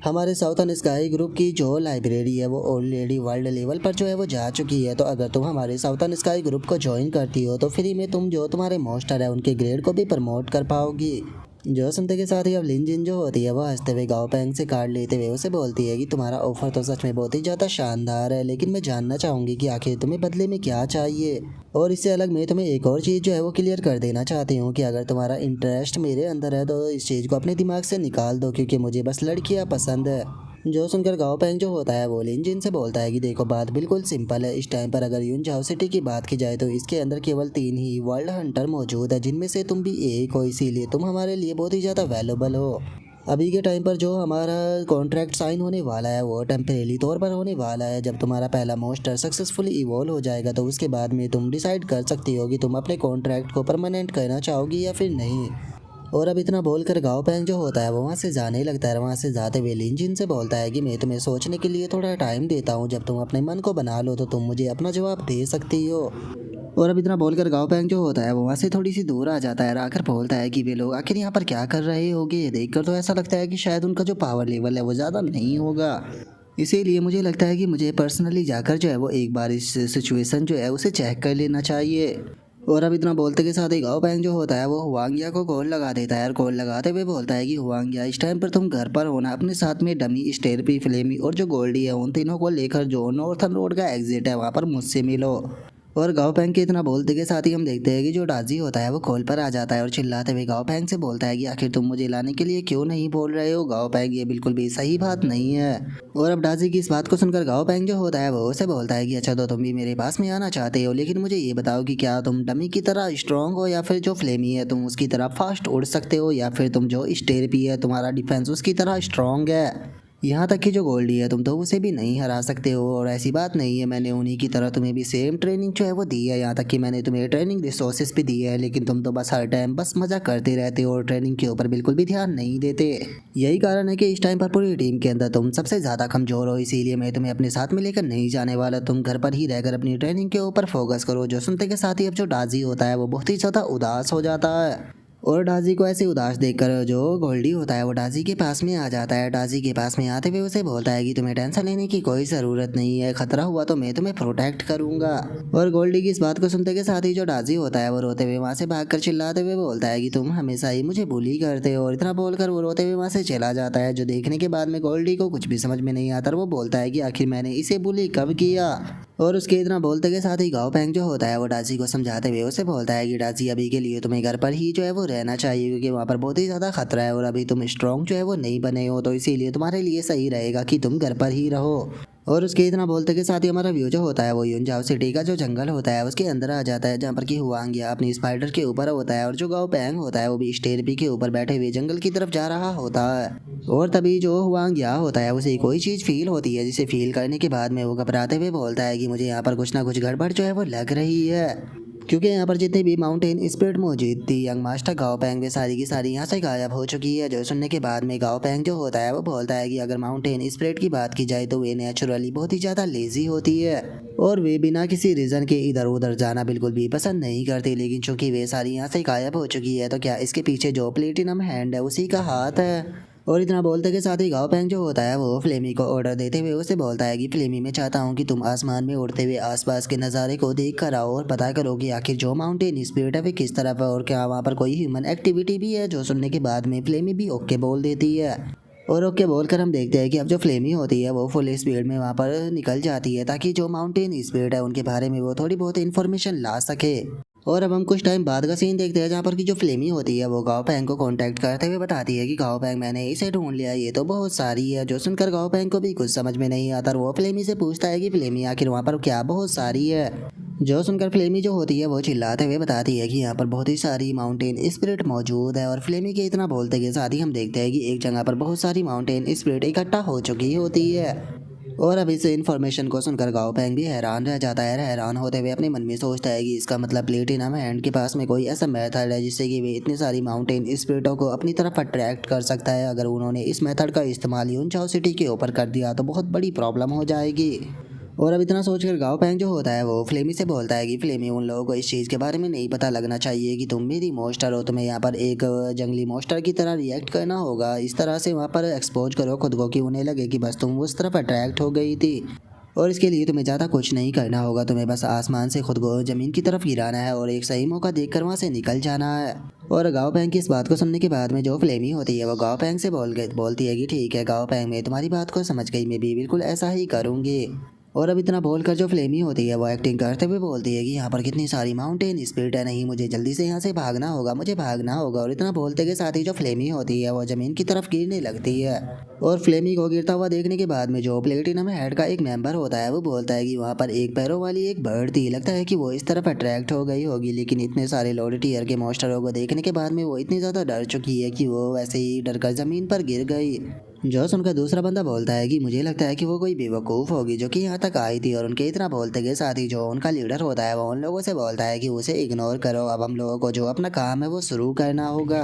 हमारे साउथर्न स्काई ग्रुप की जो लाइब्रेरी है वो ऑलरेडी वर्ल्ड लेवल पर जो है वो जा चुकी है, तो अगर तुम हमारे साउथर्न स्काई ग्रुप को ज्वाइन करती हो तो फ्री में तुम जो तुम्हारे मास्टर है उनके ग्रेड को भी प्रमोट कर पाओगी। जो सुनते के साथ ही अब लिन जिन जो होती है वो हंसते हुए गाओ पैंग से कार्ड लेते हुए उसे बोलती है कि तुम्हारा ऑफर तो सच में बहुत ही ज़्यादा शानदार है, लेकिन मैं जानना चाहूँगी कि आखिर तुम्हें बदले में क्या चाहिए। और इससे अलग मैं तुम्हें एक और चीज़ जो है वो क्लियर कर देना चाहती हूँ कि अगर तुम्हारा इंटरेस्ट मेरे अंदर है तो इस चीज़ को अपने दिमाग से निकाल दो, क्योंकि मुझे बस लड़कियाँ पसंद है। जो सुनकर गाओ पैंग जो होता है वो लिन जिन से बोलता है कि देखो, बात बिल्कुल सिंपल है। इस टाइम पर अगर यूनजाओ सिटी की बात की जाए तो इसके अंदर केवल 3 ही वर्ल्ड हंटर मौजूद है, जिनमें से तुम भी एक हो, इसीलिए तुम हमारे लिए बहुत ही ज़्यादा वैल्यूबल हो। अभी के टाइम पर जो हमारा कॉन्ट्रैक्ट साइन होने वाला है वो टेम्परेरी तौर पर होने वाला है। जब तुम्हारा पहला मोस्टर सक्सेसफुली इवॉल्व हो जाएगा तो उसके बाद में तुम डिसाइड कर सकती हो कि तुम अपने कॉन्ट्रैक्ट को परमानेंट करना चाहोगी या फिर नहीं। और अब इतना बोलकर गाओ पैंग जो होता है वो वहाँ से जाने लगता है। वहाँ से जाते हुए लिन जिन से बोलता है कि मैं तुम्हें सोचने के लिए थोड़ा टाइम देता हूँ, जब तुम अपने मन को बना लो तो तुम मुझे अपना जवाब दे सकती हो। और अब इतना बोलकर गाओ पैंग जो होता है वो वहाँ से थोड़ी सी दूर आ जाता है और आकर बोलता है कि वे लोग आखिर यहाँ पर क्या कर रहे होंगे। ये देखकर तो ऐसा लगता है कि शायद उनका जो पावर लेवल है वो ज़्यादा नहीं होगा। इसीलिए मुझे लगता है कि मुझे पर्सनली जाकर जो है वो एक बार इस सिचुएशन जो है उसे चेक कर लेना चाहिए। और अब इतना बोलते के साथ ही गाओ पैंग जो होता है वो हुआंगिया को कॉल लगा देता है और कॉल लगाते हुए बोलता है कि हुआंगिया, इस टाइम पर तुम घर पर होना, अपने साथ में डमी, स्टेरपी, फ्लेमी और जो गोल्डी है उन तीनों को लेकर जो नॉर्थन रोड का एग्जिट है वहाँ पर मुझसे मिलो। और गाओ पैंग के इतना बोलते के साथ ही हम देखते हैं कि जो डाजी होता है वो कॉल पर आ जाता है और चिल्लाते हुए गाओ पैंग से बोलता है कि आखिर तुम मुझे लाने के लिए क्यों नहीं बोल रहे हो गाओ पैंग, ये बिल्कुल भी सही बात नहीं है। और अब डाजी की इस बात को सुनकर गाओ पैंग जो होता है वो उसे बोलता है कि अच्छा तो तुम भी मेरे पास में आना चाहते हो, लेकिन मुझे ये बताओ कि क्या तुम डमी की तरह स्ट्रांग हो या फिर जो फ्लेमी है तुम उसकी तरह फास्ट उड़ सकते हो, या फिर तुम जो स्टेरपी है तुम्हारा डिफेंस उसकी तरह स्ट्रांग है। यहाँ तक कि जो गोल्डी है तुम तो उसे भी नहीं हरा सकते हो। और ऐसी बात नहीं है, मैंने उन्हीं की तरह तुम्हें भी सेम ट्रेनिंग जो है वो दी है, यहाँ तक कि मैंने तुम्हें ट्रेनिंग रिसोर्सेज भी दी है, लेकिन तुम तो बस हर टाइम बस मजा करते रहते हो और ट्रेनिंग के ऊपर बिल्कुल भी ध्यान नहीं देते। यही कारण है कि इस टाइम पर पूरी टीम के अंदर तुम सबसे ज़्यादा कमजोर हो, इसीलिए मैं तुम्हें अपने साथ में लेकर नहीं जाने वाला। तुम घर पर ही रहकर अपनी ट्रेनिंग के ऊपर फोकस करो। जो सुनते के साथ ही अब जो डाजी होता है वो बहुत ही ज़्यादा उदास हो जाता है। और डाजी को ऐसे उदास देखकर जो गोल्डी होता है वो डाजी के पास में आ जाता है। डाजी के पास में आते हुए उसे बोलता है कि तुम्हें टेंशन लेने की कोई ज़रूरत नहीं है, खतरा हुआ तो मैं तुम्हें प्रोटेक्ट करूंगा। और गोल्डी की इस बात को सुनते के साथ ही जो डाजी होता है वो रोते हुए वहाँ से भागकर चिल्लाते हुए बोलता है कि तुम हमेशा ही मुझे बुली करते हो। और इतना बोलकर वो रोते हुए वहाँ से चला जाता है। जो देखने के बाद में गोल्डी को कुछ भी समझ में नहीं आता और वो बोलता है कि आखिर मैंने इसे बुली कब किया। और उसके इतना बोलते के साथ ही गाओ पैंग जो होता है वो डाजी को समझाते हुए उसे बोलता है कि डाजी, अभी के लिए तुम्हें घर पर ही जो है वो रहना चाहिए, क्योंकि वहाँ पर बहुत ही ज़्यादा खतरा है और अभी तुम स्ट्रांग जो है वो नहीं बने हो, तो इसीलिए तुम्हारे लिए सही रहेगा कि तुम घर पर ही रहो। और उसके इतना बोलते के साथ ही हमारा व्यू जो होता है वो यूनजाओ सिटी का जो जंगल होता है उसके अंदर आ जाता है, जहाँ पर कि हुआंगिया अपनी स्पाइडर के ऊपर होता है और जो गाओ पैंग होता है वो भी स्टेरपी के ऊपर बैठे हुए जंगल की तरफ जा रहा होता है। और तभी जो हुआंगिया होता है उसे कोई चीज़ फील होती है, जिसे फील करने के बाद में वो घबराते हुए बोलता है कि मुझे यहाँ पर कुछ ना कुछ गड़बड़ जो है वो लग रही है, क्योंकि यहाँ पर जितने भी माउंटेन स्पिरिट मौजूद थी यंग मास्टर गाओ पैंग वे सारी की सारी यहाँ से गायब हो चुकी है। जो सुनने के बाद में गाओ पैंग जो होता है वो बोलता है कि अगर माउंटेन स्पिरिट की बात की जाए तो वे नेचुरली बहुत ही ज़्यादा लेजी होती है और वे बिना किसी रीज़न के इधर उधर जाना बिल्कुल भी पसंद नहीं करती, लेकिन चूंकि वे सारी यहाँ से गायब हो चुकी है तो क्या इसके पीछे जो प्लेटिनम हैंड है उसी का हाथ है। और इतना बोलते के साथ ही गाओ पैंग जो होता है वो फ्लेमी को ऑर्डर देते हुए उसे बोलता है कि फ्लेमी, मैं चाहता हूँ कि तुम आसमान में उड़ते हुए आसपास के नज़ारे को देख कर आओ और पता करो कि आखिर जो माउंटेन स्पिरिट है वे किस तरफ है और क्या वहाँ पर कोई ह्यूमन एक्टिविटी भी है। जो सुनने के बाद में फ्लेमी भी ओके बोल देती है। और ओके बोलकर हम देखते हैं कि अब जो फ्लेमी होती है वो फुल स्पीड में वहाँ पर निकल जाती है, ताकि जो माउंटेन स्पिरिट है उनके बारे में वो थोड़ी बहुत इन्फॉर्मेशन ला सके। और अब हम कुछ टाइम बाद का सीन देखते हैं, जहाँ पर की जो फ्लेमी होती है वो गाओ पैंग को कांटेक्ट करते हुए बताती है कि गाओ पैंग, मैंने इसे ढूंढ लिया, ये तो बहुत सारी है। जो सुनकर गाओ पैंग को भी कुछ समझ में नहीं आता और वो फ्लेमी से पूछता है कि फ्लेमी, आखिर वहाँ पर क्या बहुत सारी है। जो सुनकर फ्लेमी जो होती है वो चिल्लाते हुए बताती है कि यहाँ पर बहुत ही सारी माउंटेन स्पिरिट मौजूद है। और फ्लेमी के इतना बोलते के साथ ही हम देखते हैं कि एक जगह पर बहुत सारी माउंटेन स्पिरिट इकट्ठा हो चुकी होती है। और अब इस इन्फॉर्मेशन को सुनकर गाओ पैंग भी हैरान रह जाता है। हैरान होते हुए अपने मन में सोचता है कि इसका मतलब प्लेटिनम हैंड के पास में कोई ऐसा मेथड है जिससे कि वे इतनी सारी माउंटेन स्पिरिटों को अपनी तरफ अट्रैक्ट कर सकता है। अगर उन्होंने इस मेथड का इस्तेमाल यूनचाओ सिटी के ऊपर कर दिया तो बहुत बड़ी प्रॉब्लम हो जाएगी। और अब इतना सोचकर गाओ पैंग जो होता है वो फ्लेमी से बोलता है कि फ्लेमी, उन लोगों को इस चीज़ के बारे में नहीं पता लगना चाहिए कि तुम मेरी मोस्टर हो, तुम्हें यहाँ पर एक जंगली मोस्टर की तरह रिएक्ट करना होगा। इस तरह से वहाँ पर एक्सपोज करो खुद को कि उन्हें लगे कि बस तुम उस तरफ अट्रैक्ट हो गई थी। और इसके लिए तुम्हें ज़्यादा कुछ नहीं करना होगा, तुम्हें बस आसमान से खुद को ज़मीन की तरफ गिराना है और एक सही मौका देखकर वहाँ से निकल जाना है। और गाओ पैंग की इस बात को सुनने के बाद में जो फ्लेमी होती है वो गाओ पैंग से बोलती है कि ठीक है गाओ पैंग, मैं तुम्हारी बात को समझ गई, मैं भी बिल्कुल ऐसा ही करूँगी। और अब इतना बोलकर जो फ्लेमी होती है वो एक्टिंग करते हुए बोलती है कि यहाँ पर कितनी सारी माउंटेन स्पिरिट है, नहीं मुझे जल्दी से यहाँ से भागना होगा, मुझे भागना होगा। और इतना बोलते के साथ ही जो फ्लेमी होती है वो ज़मीन की तरफ गिरने लगती है। और फ्लेमी को गिरता हुआ देखने के बाद में जो प्लेटिनम हेड का एक मेंबर होता है वो बोलता है कि वहाँ पर एक पैरों वाली एक बर्ड थी, लगता है कि वो इस तरफ अट्रैक्ट हो गई होगी। लेकिन इतने सारे लॉर्ड टीयर के मॉन्स्टरों को देखने के बाद में वो इतनी ज़्यादा डर चुकी है कि वो वैसे ही डर कर ज़मीन पर गिर गई। जो सुनकर दूसरा बंदा बोलता है कि मुझे लगता है कि वो कोई बेवकूफ़ होगी जो कि यहाँ तक आई थी। और उनके इतना बोलते के साथ ही जो उनका लीडर होता है वो उन लोगों से बोलता है कि उसे इग्नोर करो, अब हम लोगों को जो अपना काम है वो शुरू करना होगा।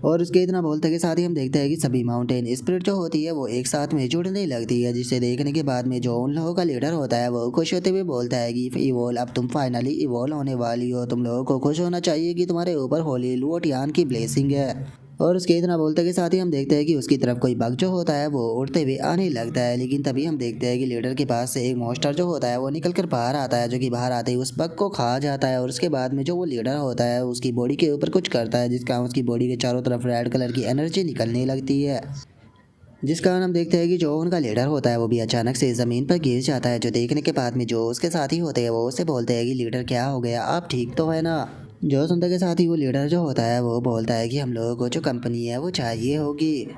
और उसके इतना बोलते के साथ ही हम देखते हैं कि सभी माउंटेन स्पिरिट जो होती है वो एक साथ में जुड़ने लगती है, जिसे देखने के बाद में जो उन लोगों का लीडर होता है वो खुश होते हुए बोलता है कि इवोल अब तुम फाइनली इवोल होने वाली हो, तुम लोगों को खुश होना चाहिए कि तुम्हारे ऊपर होली लुओटियान की ब्लेसिंग है। और उसके इतना बोलते के साथ ही हम देखते हैं कि उसकी तरफ कोई बग जो होता है वो उड़ते हुए आने लगता है, लेकिन तभी हम देखते हैं कि लीडर के पास से एक मॉन्स्टर जो होता है वो निकल कर बाहर आता है, जो कि बाहर आते ही उस बग को खा जाता है। और उसके बाद में जो वो लीडर होता है उसकी बॉडी के ऊपर कुछ करता है, जिसका उसकी बॉडी के चारों तरफ रेड कलर की एनर्जी निकलने लगती है, जिस कारण हम देखते हैं कि जो उनका लीडर होता है वो भी अचानक से ज़मीन पर गिर जाता है, जो देखने के बाद में जो उसके साथी होते हैं वो उससे बोलते हैं कि लीडर क्या हो गया, आप ठीक तो है ना। जो सुनते के साथ ही वो लीडर जो होता है वो बोलता है कि हम लोगों को जो कंपनी है वो चाहिए होगी।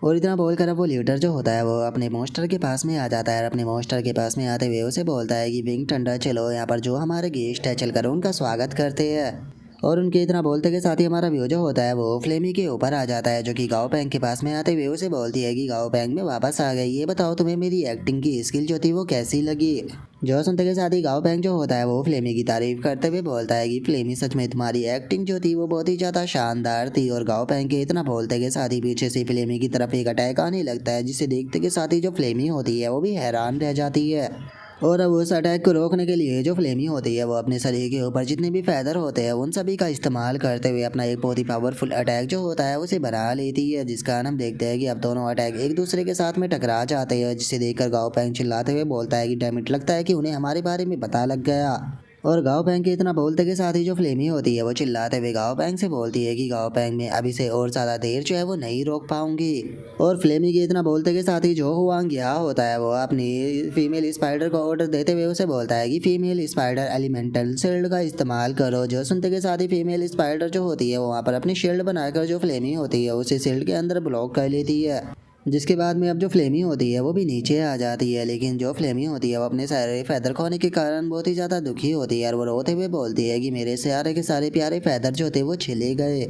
और इतना बोलकर अब वो लीडर जो होता है वो अपने मॉन्स्टर के पास में आ जाता है, और अपने मॉन्स्टर के पास में आते हुए उसे बोलता है कि विंग थंडर चलो यहाँ पर जो हमारे गेस्ट है चलकर उनका स्वागत करते हैं। और उनके इतना बोलते के साथ ही हमारा व्यू जो होता है वो फ्लेमी के ऊपर आ जाता है, जो कि गाओ पैंग के पास में आते हुए उसे बोलती है कि गाओ पैंग में वापस आ गई, ये बताओ तुम्हें मेरी एक्टिंग की स्किल जो थी वो कैसी लगी। जो सुनते के साथ ही गाओ पैंग जो होता है वो फ्लेमी की तारीफ करते हुए बोलता है कि फ्लेमी सच में तुम्हारी एक्टिंग जो थी वो बहुत ही ज़्यादा शानदार थी। और गाओ पैंग के इतना बोलते के साथ ही पीछे से फ्लेमी की तरफ एक अटैक आने लगता है, जिसे देखते के साथ ही जो फ्लेमी होती है वो भी हैरान रह जाती है। और अब उस अटैक को रोकने के लिए जो फ्लेमी होती है वो अपने शरीर के ऊपर जितने भी फैदर होते हैं उन सभी का इस्तेमाल करते हुए अपना एक बहुत ही पावरफुल अटैक जो होता है उसे बना लेती है, जिस कारण हम देखते हैं कि अब दोनों अटैक एक दूसरे के साथ में टकरा जाते हैं, जिसे देखकर गाओ पैंग चिल्लाते हुए बोलता है कि डैम इट, लगता है कि उन्हें हमारे बारे में पता लग गया। और गाओ पैंग के इतना बोलते के साथ ही जो फ्लेमी होती है वो चिल्लाते हुए गाओ पैंग से बोलती है कि गाओ पैंग में अभी से और ज़्यादा देर जो है वो नहीं रोक पाऊंगी। और फ्लेमी के इतना बोलते के साथ ही जो हुआंग यहाँ होता है वो अपनी फीमेल स्पाइडर को ऑर्डर देते हुए उसे बोलता है कि फीमेल स्पाइडर एलिमेंटल शील्ड का इस्तेमाल करो। जो सुनते के साथ ही फीमेल स्पाइडर जो होती है वो वहाँ पर अपनी शील्ड बनाकर जो फ्लेमी होती है उसे शील्ड के अंदर ब्लॉक कर लेती है, जिसके बाद में अब जो फ्लेमी होती है वो भी नीचे आ जाती है। लेकिन जो फ्लेमी होती है वो अपने सारे फैदर खोने के कारण बहुत ही ज़्यादा दुखी होती है, और वो रोते हुए बोलती है कि मेरे सारे के सारे प्यारे फैदर जो थे वो छिले गए।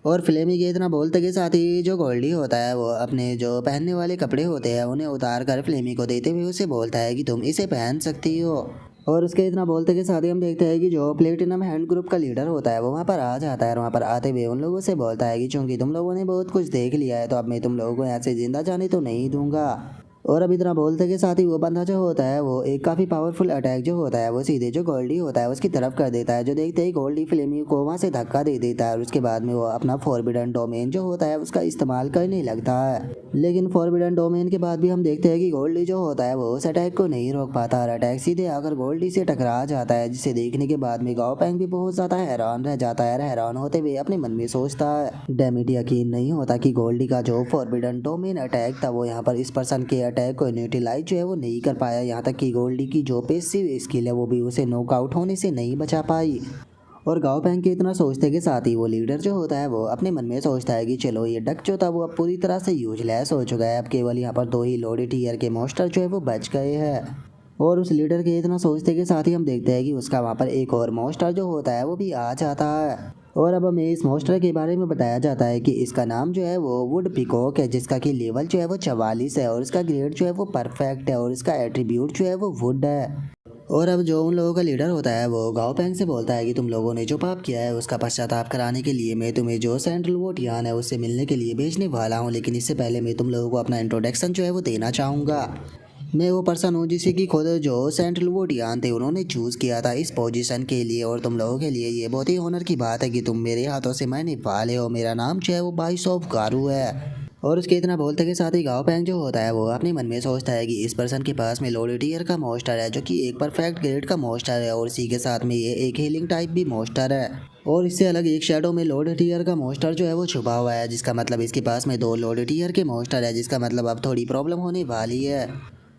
और फ्लेमी के इतना बोलते के साथ ही जो गोल्डी होता है वो अपने जो पहनने वाले कपड़े होते हैं उन्हें उतार कर फ्लेमी को देते हुए उसे बोलता है कि तुम इसे पहन सकती हो। और उसके इतना बोलते के साथ ही हम देखते हैं कि जो प्लेटिनम हैंड ग्रुप का लीडर होता है वो वहाँ पर आ जाता है, और वहाँ पर आते हुए उन लोगों से बोलता है कि चूंकि तुम लोगों ने बहुत कुछ देख लिया है तो अब मैं तुम लोगों को यहाँ से जिंदा जाने तो नहीं दूंगा। और अब इतना बोलते के साथ ही वो बंदा जो होता है वो एक काफ़ी पावरफुल अटैक जो होता है वो सीधे जो गोल्डी होता है उसकी तरफ कर देता है, जो देखते ही गोल्डी फ्लेमी को वहाँ से धक्का दे देता है। और उसके बाद में वो अपना फॉरबिडन डोमेन जो होता है उसका इस्तेमाल करने लगता है। लेकिन फॉरबिडन डोमेन के बाद भी हम देखते हैं कि गोल्डी जो होता है वो उस अटैक को नहीं रोक पाता, और अटैक सीधे आकर गोल्डी से टकरा जाता है, जिसे देखने के बाद में गाओ पैंग भी बहुत ज़्यादा हैरान रह जाता है। हैरान होते हुए अपने मन में सोचता है, डैमिट यकीन नहीं होता कि गोल्डी का जो फॉरबिडन डोमेन अटैक था वो यहाँ पर इस पर्सन के अटैक को न्यूट्रलाइज जो है वो नहीं कर पाया, यहाँ तक कि गोल्डी की जो पैसिव स्किल है वो भी उसे नॉकआउट होने से नहीं बचा पाई। और गाओ पैंग के इतना सोचते के साथ ही वो लीडर जो होता है वो अपने मन में सोचता है कि चलो ये डक जो था वो अब पूरी तरह से यूजलेस हो चुका है, अब केवल यहाँ पर दो ही लोडेड ईयर के मॉन्स्टर जो है वो बच गए हैं। और उस लीडर के इतना सोचते के साथ ही हम देखते हैं कि उसका वहाँ पर एक और मॉन्स्टर जो होता है वो भी आ जाता है। और अब हमें इस मॉन्स्टर के बारे में बताया जाता है कि इसका नाम जो है वो वुड पिकॉक है, जिसका कि लेवल जो है वो 44 है, और इसका ग्रेड जो है वो परफेक्ट है, और इसका एट्रीब्यूट जो है वो वुड है। और अब जो उन लोगों का लीडर होता है वो गाओ पैंग से बोलता है कि तुम लोगों ने जो पाप किया है उसका पश्चाताप कराने के लिए मैं तुम्हें जो सेंट्रल वोटियान है उससे मिलने के लिए भेजने वाला हूँ, लेकिन इससे पहले मैं तुम लोगों को अपना इंट्रोडक्शन जो है वो देना चाहूँगा। मैं वो पर्सन हूँ जिसे कि खुद जो सेंट्रल वोटियान थे उन्होंने चूज़ किया था इस पोजीशन के लिए, और तुम लोगों के लिए ये बहुत ही ऑनर की बात है कि तुम मेरे हाथों से मरने वाले हो। मेरा नाम जो है वो बाइस ऑफ गारू है। और उसके इतना बोलते के साथ ही गाओ पैंग जो होता है वो अपने मन में सोचता है कि इस पर्सन के पास में लोडेड ईयर का मॉन्स्टर है, जो कि एक परफेक्ट ग्रेड का मॉन्स्टर है, और इसी के साथ में ये एक हीलिंग टाइप भी मॉन्स्टर है। और इससे अलग एक शैडो में लोडेड ईयर का मॉन्स्टर जो है वो छुपा हुआ है, जिसका मतलब इसके पास में दो लोडेड ईयर के मॉन्स्टर है, जिसका मतलब अब थोड़ी प्रॉब्लम होने वाली है।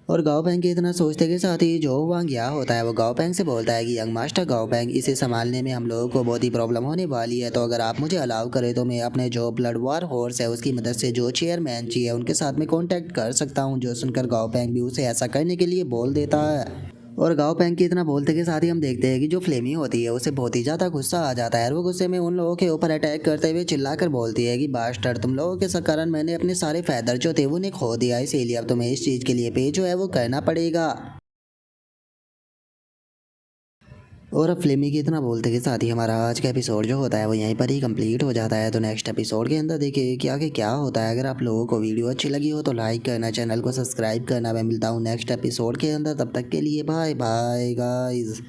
और गाओ पैंग के इतना सोचते के साथ ही जो वांग या होता है वो गाओ पैंग से बोलता है कि यंग मास्टर गाओ पैंग, इसे संभालने में हम लोगों को बहुत ही प्रॉब्लम होने वाली है, तो अगर आप मुझे अलाउ करें तो मैं अपने जो ब्लड वार हॉर्स है उसकी मदद से जो चेयरमैन चाहिए उनके साथ में कांटेक्ट कर सकता हूं। जो सुनकर गाओ पैंग भी उसे ऐसा करने के लिए बोल देता है। और गाओ पैंग के इतना बोलते के साथ ही हम देखते हैं कि जो फ्लेमी होती है उसे बहुत ही ज़्यादा गुस्सा आ जाता है, और वो गुस्से में उन लोगों के ऊपर अटैक करते हुए चिल्लाकर बोलती है कि बास्टर्ड, तुम लोगों के कारण मैंने अपने सारे फैदर जो थे उन्हें खो दिया, इसीलिए अब तुम्हें इस चीज़ के लिए पे जो है वो करना पड़ेगा। और अब फिल्मी की इतना बोलते के साथ ही हमारा आज का एपिसोड जो होता है वो यहीं पर ही कंप्लीट हो जाता है। तो नेक्स्ट एपिसोड के अंदर देखिए कि आगे क्या होता है। अगर आप लोगों को वीडियो अच्छी लगी हो तो लाइक करना, चैनल को सब्सक्राइब करना। मैं मिलता हूँ नेक्स्ट एपिसोड के अंदर, तब तक के लिए बाय बाय गाइज।